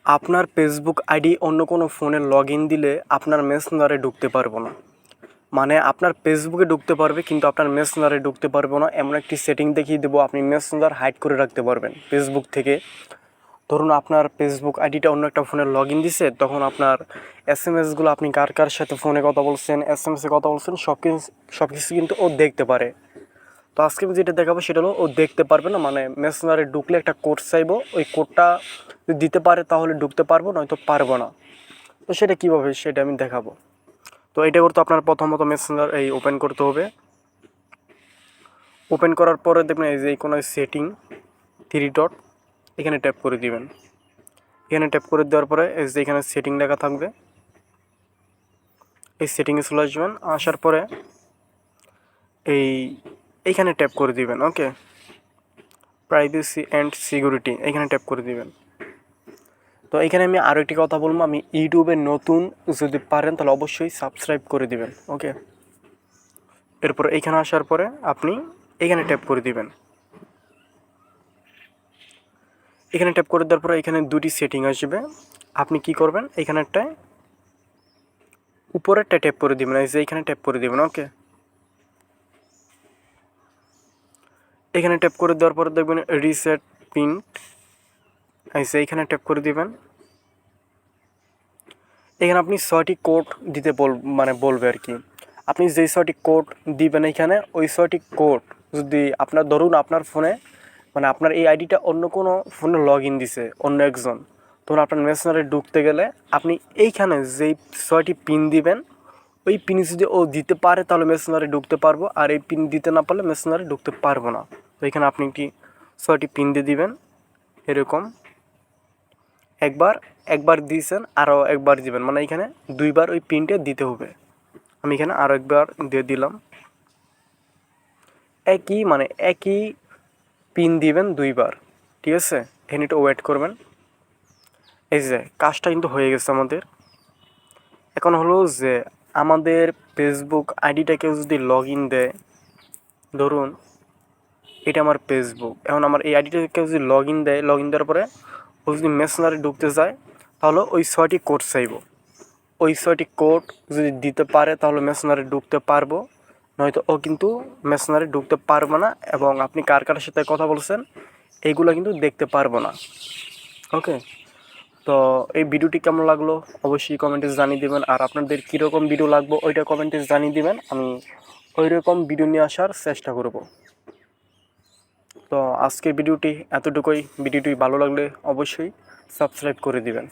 আপনার Facebook ID অন্য কোনো ফোনে লগ ইন দিলে আপনার মেসেঞ্জারে ঢুকতে পারবো না। মানে আপনার ফেসবুকে ঢুকতে পারবে কিন্তু আপনার মেসেঞ্জারে ঢুকতে পারবো না, এমন একটি সেটিং দেখিয়ে দেবো। আপনি মেসেঞ্জার হাইড করে রাখতে পারবেন ফেসবুক থেকে। ধরুন আপনার ফেসবুক আইডিটা অন্য একটা ফোনে লগ ইন দিছে, তখন আপনার এসএমএসগুলো আপনি কার কার সাথে ফোনে কথা বলছেন, এসএমএসে কথা বলছেন, সব কিছু কিন্তু ও দেখতে পারে। তো আজকে আমি যেটা দেখাবো সেটা হলো ও দেখতে পারবে না, মানে মেসেঞ্জারে ঢুকলে একটা কোড চাইবো, ওই কোডটা যদি দিতে পারে তাহলে ঢুকতে পারবো, নয়তো পারবো না। তো সেটা কীভাবে সেটা আমি দেখাবো। তো এটা করতে আপনার প্রথমত মেসেঞ্জার ওপেন করতে হবে। ওপেন করার পরে দেখবেন এই যে কোনো সেটিং 3 ডট, এখানে ট্যাপ করে দিবেন। এখানে ট্যাপ করে দেওয়ার পরে এই যে এখানে সেটিং লেখা থাকবে, এই সেটিংয়ে চলে আসবেন। আসার পরে এইখানে ট্যাপ করে দিবেন। ওকে, প্রাইভেসি অ্যান্ড সিকিউরিটি এখানে ট্যাপ করে দিবেন। তো এখানে আমি আরও একটি কথা বলবো, আমি ইউটিউবে নতুন, যদি পারেন তাহলে অবশ্যই সাবস্ক্রাইব করে দিবেন। ওকে, এরপর এইখানে আসার পরে আপনি এখানে ট্যাপ করে দিবেন। এখানে ট্যাপ করে দেওয়ার পরে এখানে দুটি সেটিং আসবে। আপনি কি করবেন, এখানেরটায় উপরেরটা ট্যাপ করে দিবেন, এই যে এইখানে ট্যাপ করে দিবেন। ওকে, এখানে ট্যাপ করে দেওয়ার পরে দেখবেন রিসেট পিন, এই যে এইখানে ট্যাপ করে দিবেন। এখানে আপনি 6টি কোড দিতে বলবে আর কি। আপনি যেই 6টি কোড দিবেন এখানে, ওই 6টি কোড যদি আপনার ধরুন আপনার ফোনে, মানে আপনার এই আইডিটা অন্য কোনো ফোনে লগ ইন দিছে অন্য একজন, তখন আপনার মেসেঞ্জারে ঢুকতে গেলে আপনি এইখানে যেই 6টি পিন দিবেন, ওই পিন যদি ও দিতে পারে তাহলে মেসেঞ্জারে ঢুকতে পারবো, আর এই পিন দিতে না পারলে মেসেঞ্জারে ঢুকতে পারবো না। তো এখানে আপনি কি 6টি পিন দিয়ে দিবেন এরকম। একবার দিয়েছেন, আরও একবার দিবেন, মানে এখানে 2বার ওই পিনটা দিতে হবে। আমি এখানে আরও একবার দিয়ে দিলাম। একই পিন দিবেন 2বার, ঠিক আছে। এখানে একটু ওয়েট করবেন। এই যে কাজটা কিন্তু হয়ে গেছে আমাদের। এখন হলো যে আমাদের ফেসবুক আইডিটা কেউ যদি লগ ইন দেয়, ধরুন এটা আমার ফেসবুক, এখন আমার এই আইডিটা কেউ যদি লগ ইন দেওয়ার পরে ও যদি মেসেঞ্জারে ঢুকতে যায়, তাহলে ওই 6টি কোড চাইব। ওই 6টি কোড যদি দিতে পারে তাহলে মেসেঞ্জারে ঢুকতে পারবো, নয়তো ও কিন্তু মেসেঞ্জারে ঢুকতে পারবো না, এবং আপনি কার কার সাথে কথা বলছেন এইগুলো কিন্তু দেখতে পারবো না। ওকে, তো এই ভিডিওটি কেমন লাগলো অবশ্যই কমেন্টে জানিয়ে দেবেন, আর আপনাদের কীরকম ভিডিও লাগবে ওইটা কমেন্টে জানিয়ে দেবেন। আমি ওই রকম ভিডিও নিয়ে আসার চেষ্টা করব। তো আজকের ভিডিওটি এতটুকুই। ভিডিওটি ভালো লাগলে অবশ্যই সাবস্ক্রাইব করে দিবেন।